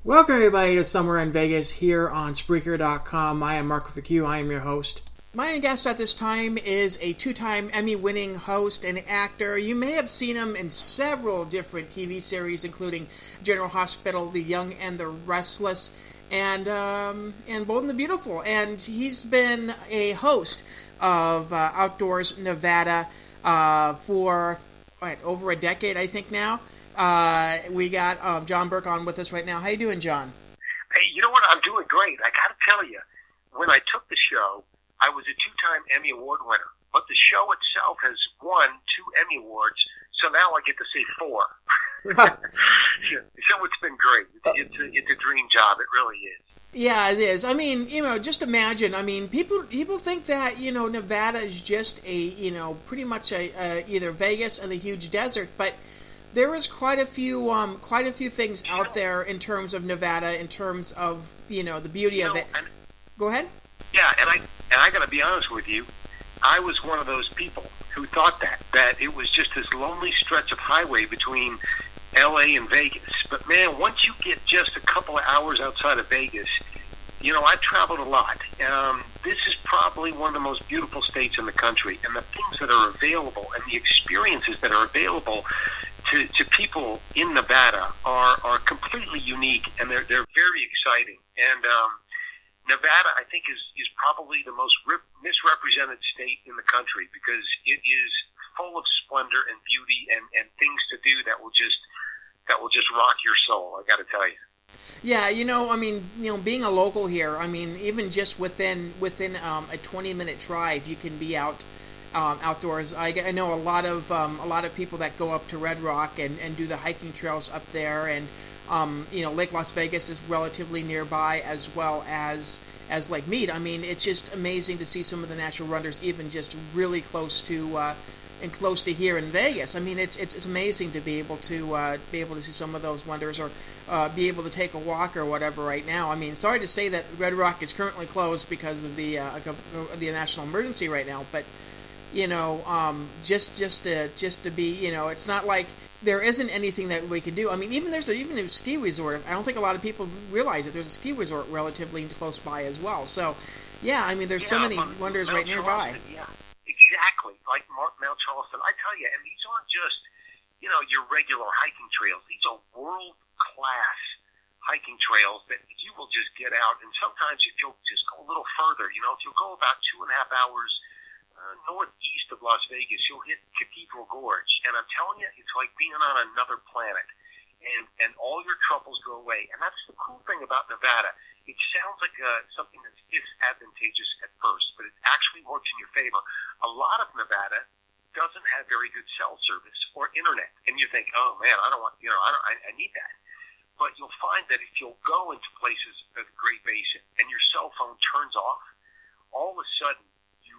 Welcome everybody to Somewhere in Vegas here on Spreaker.com. I am Mark with a Q. I am your host. My guest at this time is a two-time Emmy-winning host and actor. You may have seen him in several different TV series, including General Hospital, The Young and the Restless, and Bold and the Beautiful. And he's been a host of Outdoors Nevada for over a decade, I think now. We got John Burke on with us right now. How you doing, John? Hey, you know what? I'm doing great. I got to tell you, when I took the show, I was a two-time Emmy Award winner. But the show itself has won 2 Emmy Awards, so now I get to say 4. So it's been great. It's a dream job. It really is. Yeah, it is. I mean, just imagine. I mean, people think that, Nevada is just pretty much either Vegas or the huge desert, but there is quite a few things out there in terms of Nevada, in terms of the beauty of it. Go ahead. Yeah, and I got to be honest with you, I was one of those people who thought that it was just this lonely stretch of highway between L.A. and Vegas. But man, once you get just a couple of hours outside of Vegas, I've traveled a lot. This is probably one of the most beautiful states in the country, and the things that are available and the experiences that are available to people in Nevada are completely unique, and they're very exciting. And Nevada, I think, is probably the most misrepresented state in the country because it is full of splendor and beauty and things to do that will just rock your soul. I got to tell you. Yeah, being a local here, even just within a 20-minute drive, you can be outdoors. I know a lot of people that go up to Red Rock and do the hiking trails up there, and Lake Las Vegas is relatively nearby, as well as Lake Mead. I mean, it's just amazing to see some of the natural wonders, even just really close to here in Vegas. I mean, it's amazing to be able to see some of those wonders, or be able to take a walk or whatever right now. I mean, sorry to say that Red Rock is currently closed because of the national emergency right now, but just to be, it's not like there isn't anything that we can do. I mean, even a ski resort. I don't think a lot of people realize that there's a ski resort relatively close by as well. So, yeah, I mean, there's so many wonders right nearby. Yeah, exactly. Like Mount Charleston. I tell you, and these aren't just, your regular hiking trails. These are world-class hiking trails that you will just get out. And sometimes if you'll just go a little further, if you'll go about 2.5 hours northeast of Las Vegas, you'll hit Cathedral Gorge, and I'm telling you, it's like being on another planet, and all your troubles go away. And that's the cool thing about Nevada. It sounds like something that's disadvantageous at first, but it actually works in your favor. A lot of Nevada doesn't have very good cell service or internet, and you think, oh man, I don't want, I need that. But you'll find that if you'll go into places like the Great Basin and your cell phone turns off, all of a sudden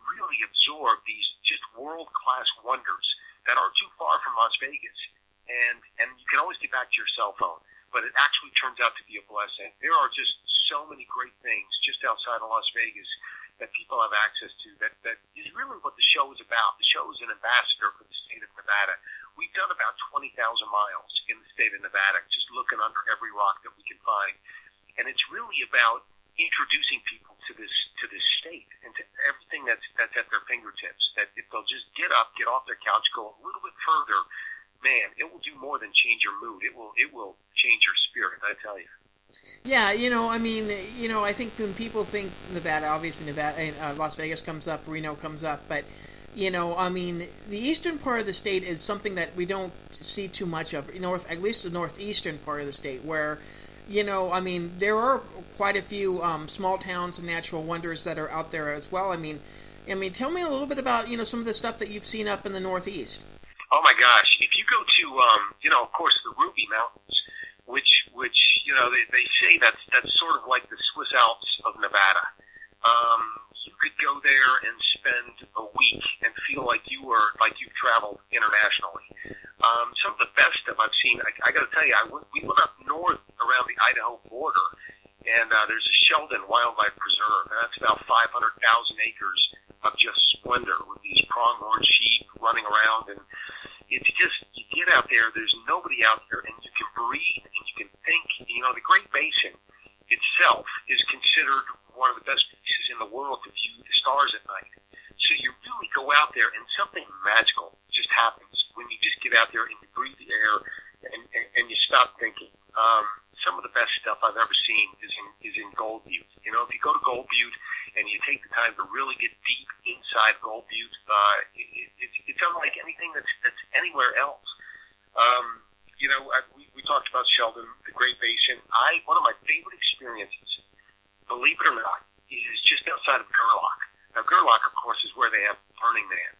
really absorb these just world-class wonders that aren't too far from Las Vegas, and you can always get back to your cell phone, but it actually turns out to be a blessing. There are just so many great things just outside of Las Vegas that people have access to that is really what the show is about. The show is an ambassador for the state of Nevada. We've done about 20,000 miles in the state of Nevada, just looking under every rock that we can find, and it's really about introducing people to this state and to everything that's at their fingertips. That if they'll just get up, get off their couch, go a little bit further, man, it will do more than change your mood. It will change your spirit, I tell you. Yeah, I think when people think Nevada, obviously Las Vegas comes up, Reno comes up, but the eastern part of the state is something that we don't see too much of. At least the northeastern part of the state, where there are quite a few small towns and natural wonders that are out there as well. I mean, tell me a little bit about some of the stuff that you've seen up in the Northeast. Oh my gosh! If you go to, of course, the Ruby Mountains, which they say that's sort of like the Swiss Alps of Nevada. You could go there and spend a week and feel like you've traveled internationally. Some of the best stuff I've seen, I got to tell you, we went up north around the Idaho border, and there's a Sheldon Wildlife Preserve, and that's about 500,000 acres of just splendor with these pronghorn sheep running around, and it's just, you get out there, there's nobody out there, and you can breathe and you can think The Great Basin itself is considered one of the best places in the world to view the stars at night. So you really go out there, and something magical just happens when you just get out there and you breathe the air and you stop thinking. Some of the best stuff I've ever seen is in Gold Butte. If you go to Gold Butte and you take the time to really get deep inside Gold Butte, it's unlike anything that's anywhere else. We talked about Sheldon, the Great Basin. One of my favorite experiences, believe it or not, is just outside of Gerlach. Now, Gerlach, of course, is where they have Burning Man,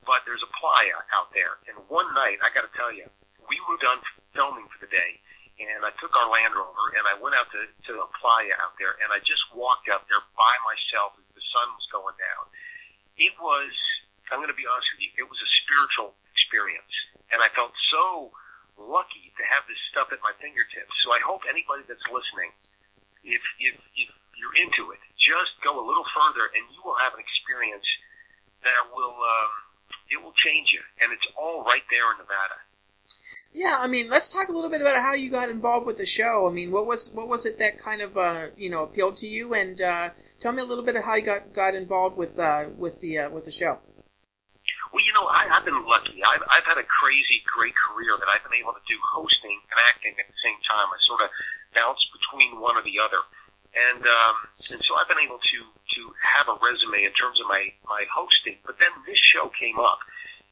but there's a playa out there. And one night, I got to tell you, we were done filming for the day, and I took our Land Rover, and I went out to a playa out there, and I just walked out there by myself as the sun was going down. It was, I'm going to be honest with you, it was a spiritual experience, and I felt so lucky to have this stuff at my fingertips. So I hope anybody that's listening, if you're into it, just go a little further, and you will have an experience that will change you, and it's all right there in Nevada. Yeah, let's talk a little bit about how you got involved with the show. What was it that kind of appealed to you, and tell me a little bit of how you got involved with the show. Well, I've been lucky. I've had a crazy, great career that I've been able to do hosting and acting at the same time. I sort of bounce between one or the other, and so I've been able to have a resume in terms of my hosting. But then this show came up,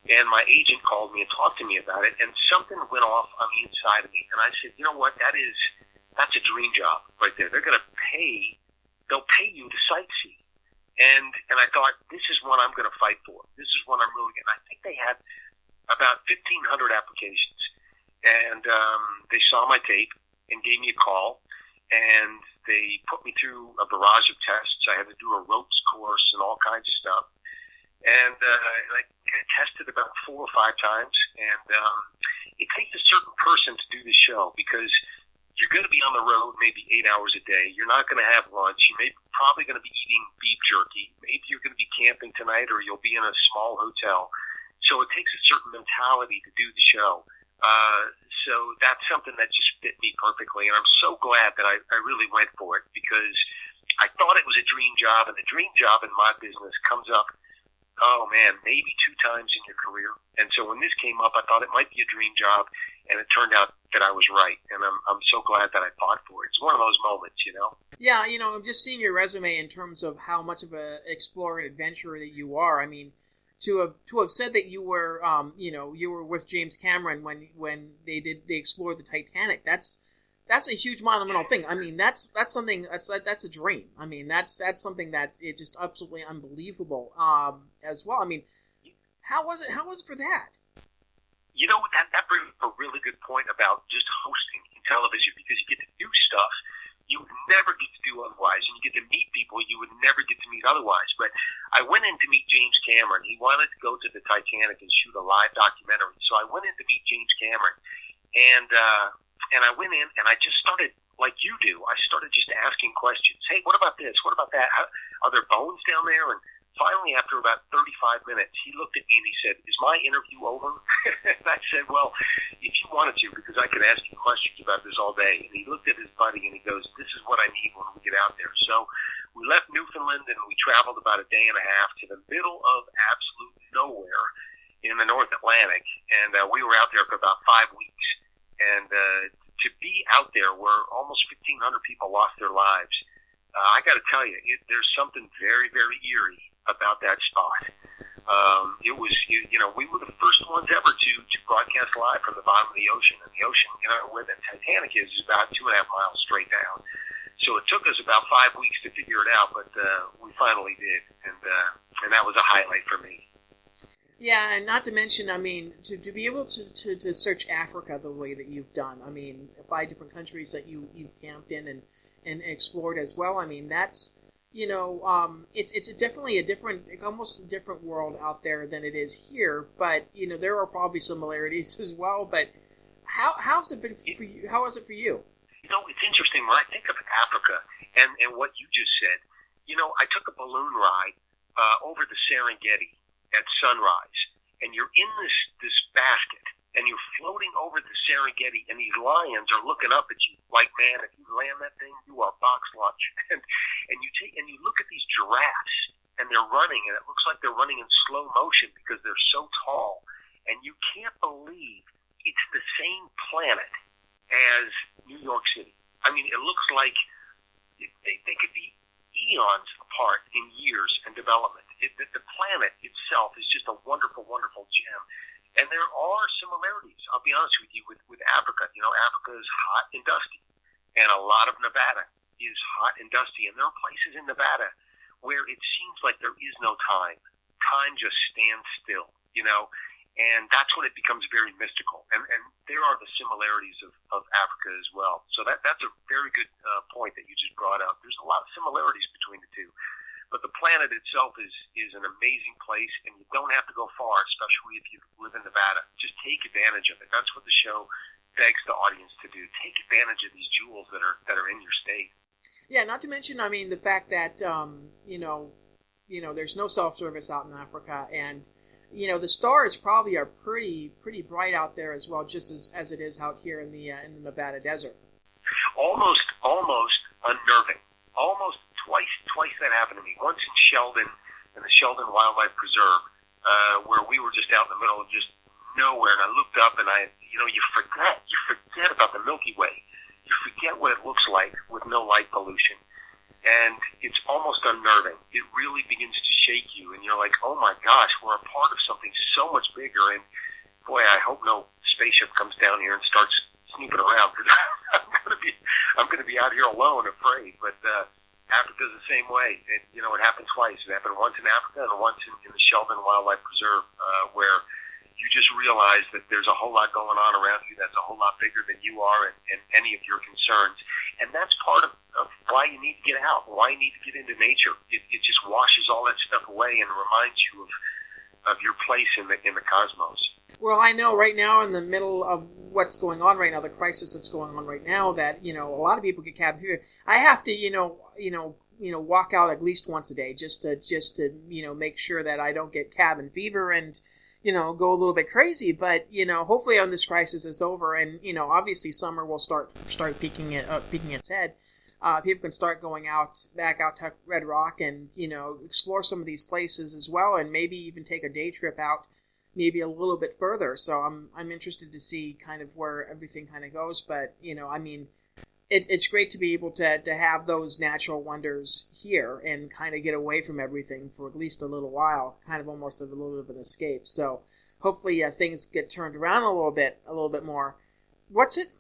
and my agent called me and talked to me about it, and something went off on the inside of me, and I said, you know what, that's a dream job right there. They'll pay you to sightsee. And I thought, this is one I'm going to fight for. This is one I'm really getting. I think they had about 1,500 applications, and they saw my tape and gave me a call, and they put me through a barrage of tests. I had to do a ropes course and all kinds of stuff, and I tested about 4 or 5 times, and it takes a certain person to do the show because you're going to be on the road maybe 8 hours a day. You're not going to have lunch. Probably going to be eating beef jerky. Maybe you're going to be camping tonight, or you'll be in a small hotel. So it takes a certain mentality to do the show. So that's something that just fit me perfectly, and I'm so glad that I really went for it, because I thought it was a dream job, and the dream job in my business comes up, oh man, maybe 2 times in your career. And so when this came up, I thought it might be a dream job, and it turned out that I was right, and I'm so glad that I fought for it. It's one of those moments, Yeah, I'm just seeing your resume in terms of how much of an explorer and adventurer that you are. To have said that you were, you were with James Cameron when they explored the Titanic. That's a huge monumental thing. That's something that's a dream. That's something that is just absolutely unbelievable. As well. How was it for that? That brings up a really good point about just hosting in television, because you get to do stuff you would never get to do otherwise, and you get to meet people you would never get to meet otherwise. But I went in to meet James Cameron. He wanted to go to the Titanic and shoot a live documentary. So I went in to meet James Cameron, and I went in and I just started, like you do, I started just asking questions. Hey, what about this? What about that? Are there bones down there? And finally, after about 35 minutes, he looked at me and he said, is my interview over? And I said, well, if you wanted to, because I could ask you questions about this all day. And he looked at his buddy and he goes, this is what I need when we get out there. So we left Newfoundland and we traveled about a day and a half to the middle of absolute nowhere in the North Atlantic. And we were out there for about 5 weeks. And to be out there where almost 1,500 people lost their lives, I got to tell you, there's something very, very eerie about that spot. It was, we were the first ones ever to broadcast live from the bottom of the ocean. And the ocean, where the Titanic is about 2.5 miles straight down. So it took us about 5 weeks to figure it out, but we finally did. And that was a highlight for me. Yeah, and not to mention, to be able to search Africa the way that you've done, 5 different countries that you've camped in and explored as well, that's, it's definitely almost a different world out there than it is here, but, there are probably similarities as well, but how's it been for you? How was it for you? It's interesting, when I think of Africa and what you just said, I took a balloon ride over the Serengeti at sunrise, and you're in this basket, and you're floating over the Serengeti, and these lions are looking up at you like, man, if you land that thing, you are box lunch. And you look at these giraffes, and they're running, and it looks like they're running in slow motion because they're so tall, and you can't believe it's the same planet as New York City. I mean, it looks like they could be eons apart in years and development. The planet itself is just a wonderful, wonderful gem. And there are similarities, I'll be honest with you, with Africa. You know, Africa is hot and dusty, and a lot of Nevada is hot and dusty. And there are places in Nevada where it seems like there is no time. Time just stands still, you know, and that's when it becomes very mystical. And there are the similarities of Africa as well. So that's a very good point that you just brought up. There's a lot of similarities between the two. But the planet itself is an amazing place, and you don't have to go far, especially if you live in Nevada. Just take advantage of it. That's what the show begs the audience to do. Take advantage of these jewels that are in your state. Yeah, not to mention, I mean, the fact that you know, there's no self-service out in Africa, and you know, the stars probably are pretty bright out there as well, just as it is out here in the Nevada desert. Almost unnerving. Almost twice that happened to me. Once in Sheldon, in the Sheldon Wildlife Preserve, where we were just out in the middle of just nowhere, and I looked up, and you forget about the Milky Way. You forget what it looks like with no light pollution, and it's almost unnerving. It really begins to shake you, and you're like, oh my gosh, we're a part of something so much bigger, and boy, I hope no spaceship comes down here and starts snooping around, because I'm going to be out here alone, afraid, but Africa's the same way. It happened twice. It happened once in Africa and once in the Sheldon Wildlife Preserve, where you just realize that there's a whole lot going on around you that's a whole lot bigger than you are and any of your concerns. And that's part of why you need to get out, why you need to get into nature. It just washes all that stuff away and reminds you of your place in the cosmos. Well, I know right now in the middle of what's going on right now, the crisis that's going on right now, that, you know, a lot of people get cabin fever. I have to, walk out at least once a day just to make sure that I don't get cabin fever and, go a little bit crazy. But, hopefully when this crisis is over and, obviously summer will start peeking its head. People can start going back out to Red Rock and, explore some of these places as well, and maybe even take a day trip out maybe a little bit further. So I'm interested to see kind of where everything kind of goes. But, it's great to be able to have those natural wonders here and kind of get away from everything for at least a little while, kind of almost a little bit of an escape. So hopefully things get turned around a little bit more. What's it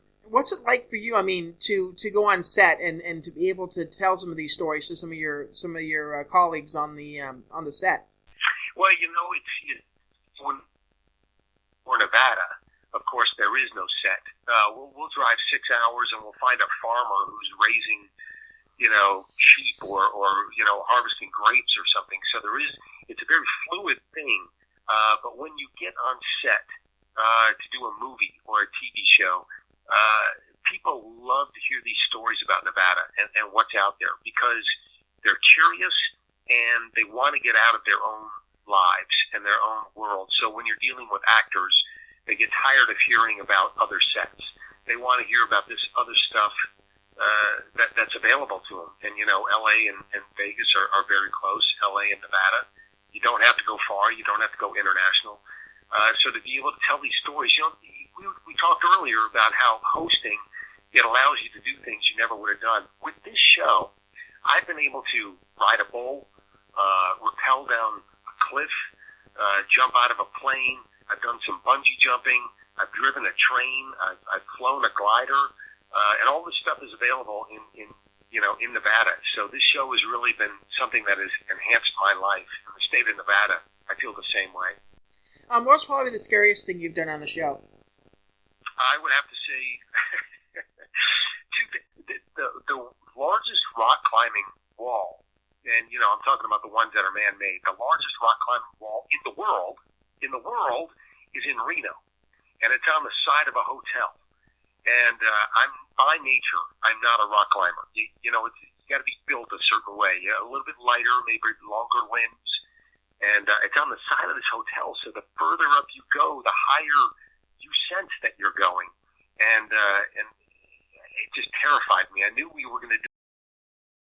like for you? I mean, to go on set and to be able to tell some of these stories to some of your colleagues on the set. Well, it's when we're Nevada, of course, there is no set. We'll drive 6 hours and we'll find a farmer who's raising, sheep or harvesting grapes or something. So it's a very fluid thing. But when you get on set to do a movie or a TV show, people love to hear these stories about Nevada and what's out there because they're curious and they want to get out of their own lives and their own world. So when you're dealing with actors, they get tired of hearing about other sets. They want to hear about this other stuff that's available to them. And, LA and Vegas are very close, LA and Nevada. You don't have to go far. You don't have to go international. So to be able to tell these stories, we talked earlier about how hosting, it allows you to do things you never would have done. With this show, I've been able to ride a bull, rappel down a cliff, jump out of a plane. I've done some bungee jumping. I've driven a train. I've flown a glider, and all this stuff is available in Nevada. So this show has really been something that has enhanced my life. In the state of Nevada, I feel the same way. What's probably the scariest thing you've done on the show? I would have to say the largest rock climbing wall, and I'm talking about the ones that are man-made. The largest rock climbing wall in the world is in Reno, and it's on the side of a hotel. And I'm by nature, I'm not a rock climber. You got to be built a certain way, a little bit lighter, maybe longer limbs. And it's on the side of this hotel, so the further up you go, the higher you sense that you're going, and it just terrified me. I knew we were going to